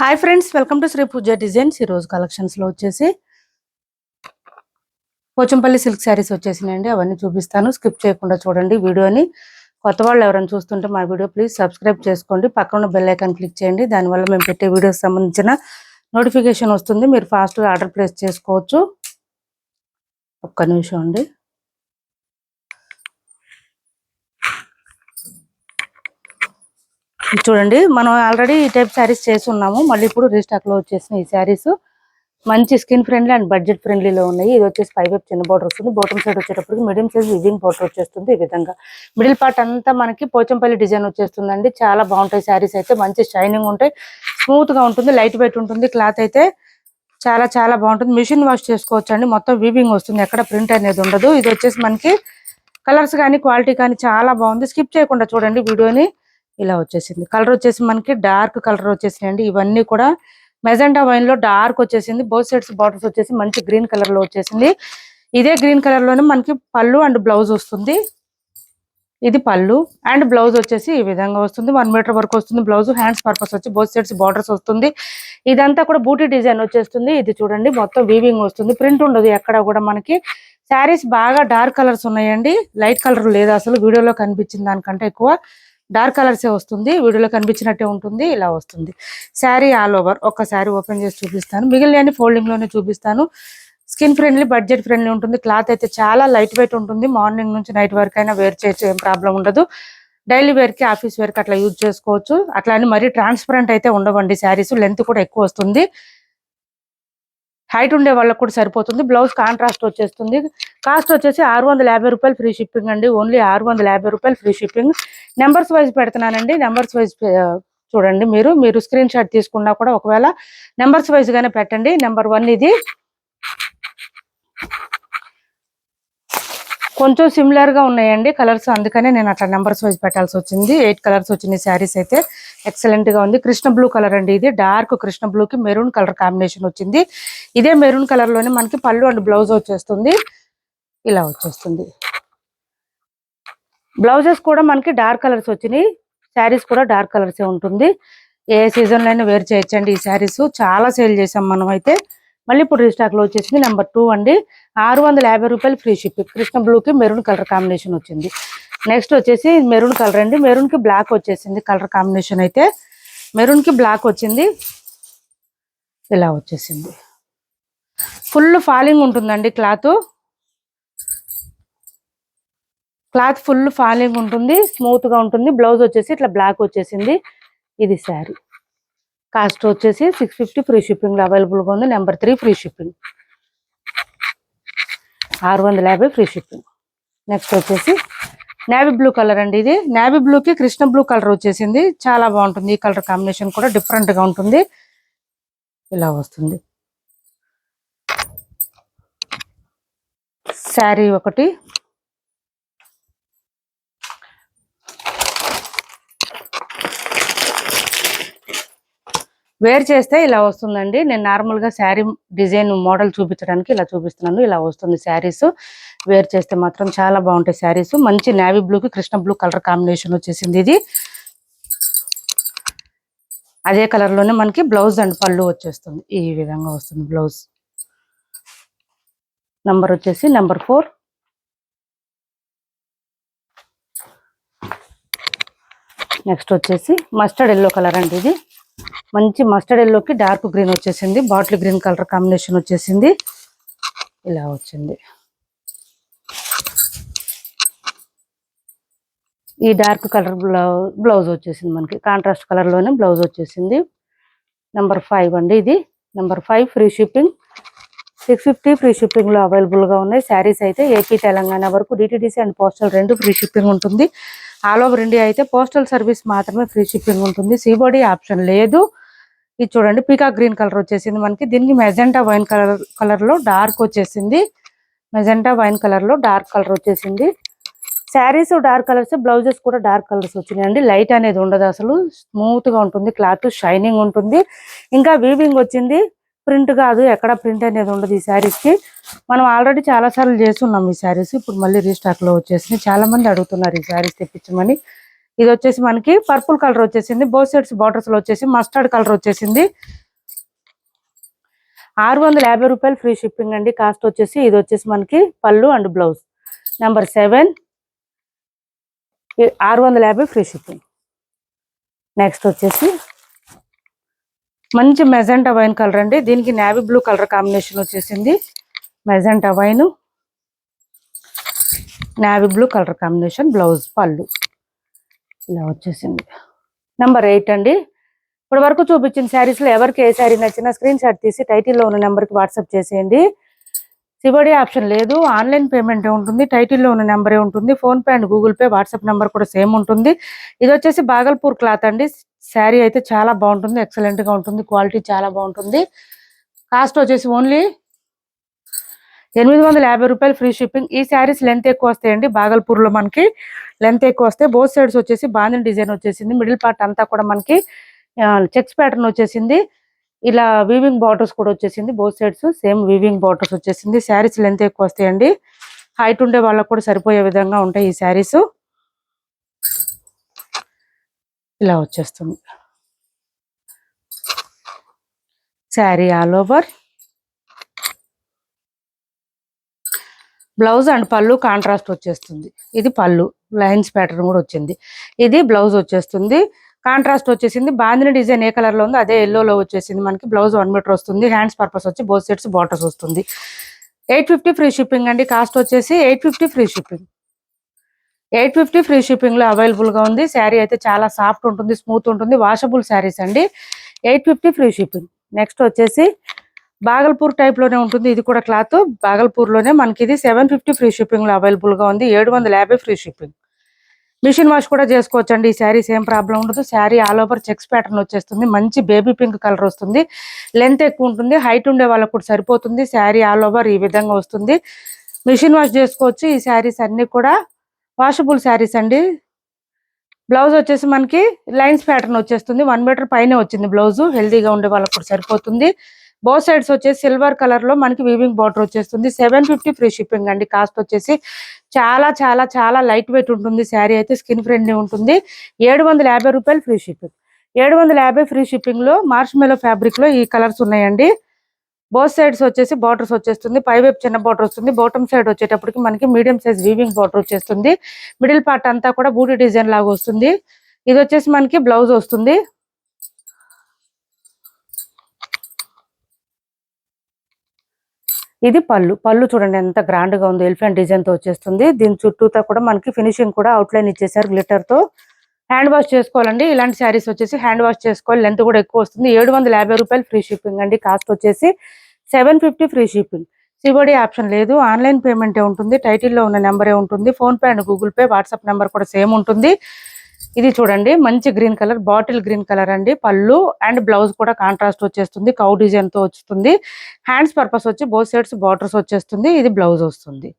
Hi friends, welcome to Shri Pooja designs. ఈ రోజు collections లో వచ్చేసి పోచంపల్లి సిల్క్ శారీస్ వచ్చేసినాయండి. అవన్నీ చూపిస్తాను, స్కిప్ చేయకుండా చూడండి వీడియోని. కొత్త వాళ్ళు ఎవరైనా చూస్తుంటే మా వీడియో ప్లీజ్ సబ్స్క్రైబ్ చేసుకోండి, పక్కన బెల్ ఐకాన్ క్లిక్ చేయండి. దానివల్ల మేము పెట్టే వీడియోస్ సంబంధించిన నోటిఫికేషన్ వస్తుంది, మీరు ఫాస్ట్గా ఆర్డర్ ప్లేస్ చేసుకోవచ్చు. ఒక్క నిమిషం అండి. చూడండి, మనం ఆల్రెడీ ఈ టైప్ శారీస్ చేసి ఉన్నాము, మళ్ళీ ఇప్పుడు రీస్టాక్ లో వచ్చేసిన ఈ శారీస్ మంచి స్కిన్ ఫ్రెండ్లీ అండ్ బడ్జెట్ ఫ్రెండ్లీలో ఉన్నాయి. ఇది వచ్చేసి పైవైపు చిన్న బోర్డర్ వస్తుంది, బాటమ్ సైడ్ వచ్చేటప్పటికి మీడియం సైజ్ వివింగ్ బోర్డర్ వచ్చేస్తుంది. ఈ విధంగా మిడిల్ పార్ట్ అంతా మనకి పోచంపల్లి డిజైన్ వచ్చేస్తుందండి. చాలా బాగుంటాయి శారీస్ అయితే, మంచి షైనింగ్ ఉంటాయి, స్మూత్ గా ఉంటుంది, లైట్ వెయిట్ ఉంటుంది. క్లాత్ అయితే చాలా చాలా బాగుంటుంది. మిషన్ వాష్ చేసుకోవచ్చు అండి, మొత్తం వీవింగ్ వస్తుంది, ఎక్కడ ప్రింట్ అనేది ఉండదు. ఇది వచ్చేసి మనకి కలర్స్ కానీ క్వాలిటీ కానీ చాలా బాగుంది. స్కిప్ చేయకుండా చూడండి వీడియోని. ఇలా వచ్చేసింది కలర్ వచ్చేసి మనకి డార్క్ కలర్ వచ్చేసినాయండి. ఇవన్నీ కూడా మెజెంటా వైన్ లో డార్క్ వచ్చేసింది. బోత్ సైడ్స్ బార్డర్స్ వచ్చేసి మంచి గ్రీన్ కలర్ లో వచ్చేసింది. ఇదే గ్రీన్ కలర్ లోనే మనకి పళ్ళు అండ్ బ్లౌజ్ వస్తుంది. ఇది పళ్ళు అండ్ బ్లౌజ్ వచ్చేసి ఈ విధంగా వస్తుంది. 1 మీటర్ వరకు వస్తుంది బ్లౌజ్. హ్యాండ్స్ పర్పస్ వచ్చి బోత్ సైడ్స్ బార్డర్స్ వస్తుంది. ఇదంతా కూడా బూటీ డిజైన్ వచ్చేస్తుంది. ఇది చూడండి మొత్తం వీవింగ్ వస్తుంది, ప్రింట్ ఉండదు ఎక్కడ కూడా. మనకి శారీస్ బాగా డార్క్ కలర్స్ ఉన్నాయండి, లైట్ కలర్ లేదు అసలు. వీడియోలో కనిపించిన దానికంటే ఎక్కువ డార్క్ కలర్సే వస్తుంది, వీడియోలో కనిపించినట్టే ఉంటుంది. ఇలా వస్తుంది శారీ ఆల్ ఓవర్. ఒక్కసారి ఓపెన్ చేసి చూపిస్తాను, మిగిలిన ఫోల్డింగ్ లోనే చూపిస్తాను. స్కిన్ ఫ్రెండ్లీ, బడ్జెట్ ఫ్రెండ్లీ ఉంటుంది. క్లాత్ అయితే చాలా లైట్ వెయిట్ ఉంటుంది. మార్నింగ్ నుంచి నైట్ వరకు అయినా వేర్ చేయొచ్చు, ఏం ప్రాబ్లం ఉండదు. డైలీ వేర్ కి, ఆఫీస్ వేర్ కి అట్లా యూజ్ చేసుకోవచ్చు. అట్లా అని మరీ ట్రాన్స్పరెంట్ అయితే ఉండవండి శారీస్. లెంత్ కూడా ఎక్కువ వస్తుంది, హైట్ ఉండే వాళ్ళకి కూడా సరిపోతుంది. బ్లౌజ్ కాంట్రాస్ట్ వచ్చేస్తుంది. కాస్ట్ వచ్చేసి 650 రూపాయలు ఫ్రీ షిప్పింగ్ అండి. ఓన్లీ 650 రూపాయలు ఫ్రీ షిప్పింగ్. నెంబర్స్ వైజ్ పెడుతున్నానండి, నెంబర్స్ వైజ్ చూడండి. మీరు స్క్రీన్ షాట్ తీసుకున్నా కూడా ఒకవేళ నెంబర్స్ వైజ్ గానే పెట్టండి. నెంబర్ 1 ఇది కొంచెం సిమిలర్ గా ఉన్నాయండి కలర్స్, అందుకనే నేను అట్లా నెంబర్స్ వైజ్ పెట్టాల్సి వచ్చింది. 8 కలర్స్ వచ్చినాయి. శారీస్ అయితే ఎక్సలెంట్ గా ఉంది. కృష్ణ బ్లూ కలర్ అండి, ఇది డార్క్ కృష్ణ బ్లూ కి మెరూన్ కలర్ కాంబినేషన్ వచ్చింది. ఇదే మెరూన్ కలర్ లోనే మనకి పళ్ళు అండ్ బ్లౌజ్ వచ్చేస్తుంది. ఇలా వచ్చేస్తుంది. బ్లౌజెస్ కూడా మనకి డార్క్ కలర్స్ వచ్చినాయి, శారీస్ కూడా డార్క్ కలర్సే ఉంటుంది. ఏ సీజన్ లో అయినా వేర్ చేయొచ్చండి. ఈ శారీస్ చాలా సేల్ చేసాం మనం అయితే. మళ్ళీ ఇప్పుడు రీస్టాక్ లో వచ్చేసింది. నెంబర్ 2 అండి, 650 రూపాయలు ఫ్రీ షిప్పింగ్. కృష్ణ బ్లూ కి మెరూన్ కలర్ కాంబినేషన్ వచ్చింది. నెక్స్ట్ వచ్చేసి మెరూన్ కలర్ అండి, మెరూన్ కి బ్లాక్ వచ్చేసింది. కలర్ కాంబినేషన్ అయితే మెరూన్ కి బ్లాక్ వచ్చింది. ఇలా వచ్చేసింది. ఫుల్ ఫాలింగ్ ఉంటుందండి క్లాత్ ఫుల్ ఫాలింగ్ ఉంటుంది, స్మూత్ గా ఉంటుంది. బ్లౌజ్ వచ్చేసి ఇట్లా బ్లాక్ వచ్చేసింది. ఇది శారీ. కాస్ట్ వచ్చేసి 650 ఫ్రీ షిప్పింగ్ లో అవైలబుల్ గా ఉంది. Number 3 free shipping, 650 free shipping. Next వచ్చేసి నేవీ బ్లూ కలర్ అండి, ఇది నేవీ బ్లూ కి కృష్ణ బ్లూ కలర్ వచ్చేసింది. చాలా బాగుంటుంది. ఈ కలర్ కాంబినేషన్ కూడా డిఫరెంట్ గా ఉంటుంది. ఇలా వస్తుంది శారీ ఒకటి. వేర్ చేస్తే ఇలా వస్తుందండి. నేను నార్మల్ గా శారీ డిజైన్ మోడల్ చూపించడానికి ఇలా చూపిస్తున్నాను. ఇలా వస్తుంది శారీస్. వేర్ చేస్తే మాత్రం చాలా బాగుంటాయి శారీస్. మంచి నేవీ బ్లూ కి కృష్ణ బ్లూ కలర్ కాంబినేషన్ వచ్చేసింది. ఇది అదే కలర్ లోనే మనకి బ్లౌజ్ అండ్ పళ్ళు వచ్చేస్తుంది. ఈ విధంగా వస్తుంది బ్లౌజ్. నంబర్ వచ్చేసి నెంబర్ 4. నెక్స్ట్ వచ్చేసి మస్టర్డ్ ఎల్లో కలర్ అండి, ఇది మంచి మస్టర్డ్ ఎల్లోకి డార్క్ గ్రీన్ వచ్చేసింది. బాటిల్ గ్రీన్ కలర్ కాంబినేషన్ వచ్చేసింది. ఇలా వచ్చింది. ఈ డార్క్ కలర్ బ్లౌజ్ వచ్చేసింది మనకి. కాంట్రాస్ట్ కలర్ లోనే బ్లౌజ్ వచ్చేసింది. నెంబర్ 5 అండి, ఇది number 5 free shipping. 650 free shipping లో అవైలబుల్ గా ఉన్నాయి. శారీస్ అయితే ఏపీ తెలంగాణ వరకు DTDC and postal 2 free shipping ఉంటుంది. ఆల్ ఓవర్ ఇండియా అయితే పోస్టల్ సర్వీస్ మాత్రమే ఫ్రీ షిప్పింగ్ ఉంటుంది, సీబోడీ ఆప్షన్ లేదు. ఇది చూడండి పీకాక్ గ్రీన్ కలర్ వచ్చేసింది మనకి. దీనికి మెజెంటా వైన్ కలర్ లో డార్క్ వచ్చేసింది. మెజెంటా వైన్ కలర్ లో డార్క్ కలర్ వచ్చేసింది. శారీస్ డార్క్ కలర్స్, బ్లౌజెస్ కూడా డార్క్ కలర్స్ వచ్చినాయండి. లైట్ అనేది ఉండదు అసలు, స్మూత్ గా ఉంటుంది. క్లాత్ షైనింగ్ ఉంటుంది. ఇంకా వీవింగ్ వచ్చింది, ప్రింట్ కాదు, ఎక్కడ ప్రింట్ అనేది ఉండదు ఈ శారీస్ కి. మనం ఆల్రెడీ చాలా సార్లు చేస్తున్నాం ఈ శారీస్. ఇప్పుడు మళ్ళీ రీస్టాక్ లో వచ్చేసి చాలా మంది అడుగుతున్నారు ఈ శారీస్ తెప్పించమని. ఇది వచ్చేసి మనకి పర్పుల్ కలర్ వచ్చేసింది. బోత్ సైడ్స్ బార్డర్స్ లో వచ్చేసి మస్టర్డ్ కలర్ వచ్చేసింది. 650 రూపాయలు ఫ్రీ షిప్పింగ్ అండి. కాస్ట్ వచ్చేసి ఇది వచ్చేసి మనకి పళ్ళు and blouse number 7 650 free shipping. Next వచ్చేసి మంచి మెజెంటా వైన్ కలర్ అండి. దీనికి నేవీ బ్లూ కలర్ కాంబినేషన్ వచ్చేసింది. Magenta wine navy blue colour combination, blouse పళ్ళు ఇలా వచ్చేసింది. నెంబర్ 8 అండి. ఇప్పటి వరకు చూపించిన శారీస్లో ఎవరికి ఏ శారీ నచ్చినా స్క్రీన్ షాట్ తీసి టైటిల్లో ఉన్న నెంబర్కి వాట్సాప్ చేసేయండి. సిబడి ఆప్షన్ లేదు, ఆన్లైన్ పేమెంటే ఉంటుంది. టైటిల్లో ఉన్న నెంబరే ఉంటుంది. PhonePe and Google pay, WhatsApp number కూడా సేమ్ ఉంటుంది. ఇది వచ్చేసి బాగల్పూర్ క్లాత్ అండి. శారీ అయితే చాలా బాగుంటుంది, ఎక్సలెంట్గా ఉంటుంది, క్వాలిటీ చాలా బాగుంటుంది. కాస్ట్ వచ్చేసి ఓన్లీ 850 రూపాయలు ఫ్రీ షిప్పింగ్. ఈ శారీస్ లెంత్ ఎక్కువ వస్తాయండి. బాగల్పూర్లో మనకి లెంత్ ఎక్కువ వస్తాయి. బోత్ సైడ్స్ వచ్చేసి బాందిని డిజైన్ వచ్చేసింది. మిడిల్ పార్ట్ అంతా కూడా మనకి చెక్స్ ప్యాటర్న్ వచ్చేసింది. ఇలా వీవింగ్ బార్డర్స్ కూడా వచ్చేసింది. Both sides same weaving borders వచ్చేసింది. శారీస్ లెంత్ ఎక్కువ వస్తాయండి. హైట్ ఉండే వాళ్ళకు కూడా సరిపోయే విధంగా ఉంటాయి ఈ శారీస్. ఇలా వచ్చేస్తుంది sari all over. Blouse and పళ్ళు కాంట్రాస్ట్ వచ్చేస్తుంది. ఇది పళ్ళు లైన్స్ ప్యాటర్న్ కూడా వచ్చింది. ఇది బ్లౌజ్ వచ్చేస్తుంది. కాంట్రాస్ట్ వచ్చేసింది. బాందిని డిజైన్ ఏ కలర్ లో ఉందో అదే ఎల్లోలో వచ్చేసింది. మనకి బ్లౌజ్ 1 మీటర్ వస్తుంది. హ్యాండ్స్ పర్పస్ వచ్చి బోత్ సైడ్స్ బార్డర్స్ వస్తుంది. 850 ఫ్రీ షిప్పింగ్ అండి. కాస్ట్ వచ్చేసి 850 ఫ్రీ షిప్పింగ్. 850 ఫ్రీ షిప్పింగ్ లో అవైలబుల్ గా ఉంది. శారీ అయితే చాలా సాఫ్ట్ ఉంటుంది, స్మూత్ ఉంటుంది, వాషబుల్ శారీస్ అండి. 850 ఫ్రీ షిప్పింగ్. నెక్స్ట్ వచ్చేసి బాగల్పూర్ టైప్ లోనే ఉంటుంది. ఇది కూడా క్లాత్ బాగల్పూర్ లోనే మనకి. ఇది 750 ఫ్రీ షిప్పింగ్ లో అవైలబుల్ గా ఉంది. 750 ఫ్రీ షిప్పింగ్. మిషన్ వాష్ కూడా చేసుకోవచ్చు అండి. ఈ శారీస్ ఏం ప్రాబ్లం ఉండదు. Sari all over checks pattern వచ్చేస్తుంది. మంచి బేబీ పింక్ కలర్ వస్తుంది. లెంత్ ఎక్కువ ఉంటుంది. హైట్ ఉండే వాళ్ళకు కూడా సరిపోతుంది. శారీ ఆల్ ఓవర్ ఈ విధంగా వస్తుంది. మిషన్ వాష్ చేసుకోవచ్చు. ఈ శారీస్ అన్ని కూడా వాషబుల్ శారీస్ అండి. బ్లౌజ్ వచ్చేసి మనకి లైన్స్ ప్యాటర్న్ వచ్చేస్తుంది. 1 మీటర్ పైనే వచ్చింది బ్లౌజ్. హెల్దీగా ఉండే వాళ్ళకు కూడా సరిపోతుంది. బోత్ సైడ్స్ వచ్చేసి సిల్వర్ కలర్ లో మనకి వీవింగ్ బార్డర్ వచ్చేస్తుంది. 750 ఫ్రీ షిప్పింగ్ అండి. కాస్ట్ వచ్చేసి చాలా చాలా చాలా లైట్ వెయిట్ ఉంటుంది. శారీ అయితే స్కిన్ ఫ్రెండ్లీ ఉంటుంది. 750 రూపాయలు ఫ్రీ షిప్పింగ్. 750 ఫ్రీ షిప్పింగ్ లో మార్ష్మెలో ఫ్యాబ్రిక్ లో ఈ కలర్స్ ఉన్నాయండి. బోత్ సైడ్స్ వచ్చేసి బార్డర్స్ వచ్చేస్తుంది. పై వైపు చిన్న బార్డర్ వస్తుంది. బాటమ్ సైడ్ వచ్చేటప్పటికి మనకి మీడియం సైజ్ వీవింగ్ బార్డర్ వచ్చేస్తుంది. మిడిల్ పార్ట్ అంతా కూడా బూటీ డిజైన్ లాగా వస్తుంది. ఇది వచ్చేసి మనకి బ్లౌజ్ వస్తుంది. ఇది పళ్ళు. పళ్ళు చూడండి ఎంత గ్రాండ్ గా ఉంది. ఎలిఫెంట్ డిజైన్ తో వచ్చేస్తుంది. దీని చుట్టూతో కూడా మనకి ఫినిషింగ్ కూడా అవుట్ లైన్ ఇచ్చేసారు గ్లిటర్ తో. హ్యాండ్ వాష్ చేసుకోవాలండి. ఇలాంటి శారీస్ వచ్చేసి హ్యాండ్ వాష్ చేసుకోవాలి. లెంత్ కూడా ఎక్కువ వస్తుంది. 750 రూపాయలు ఫ్రీ షిప్పింగ్ అండి. కాస్ట్ వచ్చేసి 750 ఫ్రీ షిప్పింగ్. సిబడి ఆప్షన్ లేదు, ఆన్లైన్ పేమెంటే ఉంటుంది. టైటిల్లో ఉన్న నెంబరే ఉంటుంది. Phone pay and Google pay, WhatsApp number కూడా సేమ్ ఉంటుంది. ఇది చూడండి మంచి green colour, bottle green colour అండి. పళ్ళు అండ్ బ్లౌజ్ కూడా కాంట్రాస్ట్ వచ్చేస్తుంది. కౌ డిజైన్ తో వస్తుంది. హ్యాండ్స్ పర్పస్ వచ్చి బోత్ సైడ్స్ బార్డర్స్ వచ్చేస్తుంది. ఇది బ్లౌజ్ వస్తుంది.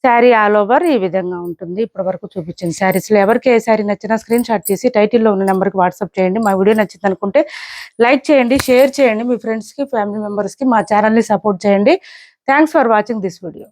శారీ ఆల్ ఓవర్ ఈ విధంగా ఉంటుంది. ఇప్పటి వరకు చూపించిన శారీస్ లో ఎవరికి ఏ శారీ నచ్చినా స్క్రీన్ షాట్ తీసి టైటిల్లో ఉన్న నెంబర్కి వాట్సాప్ చేయండి. మా వీడియో నచ్చింది అనుకుంటే లైక్ చేయండి, షేర్ చేయండి. మీ ఫ్రెండ్స్ కి, ఫ్యామిలీ మెంబర్స్ కి మా ఛానల్ ని సపోర్ట్ చేయండి. Thanks for watching this video.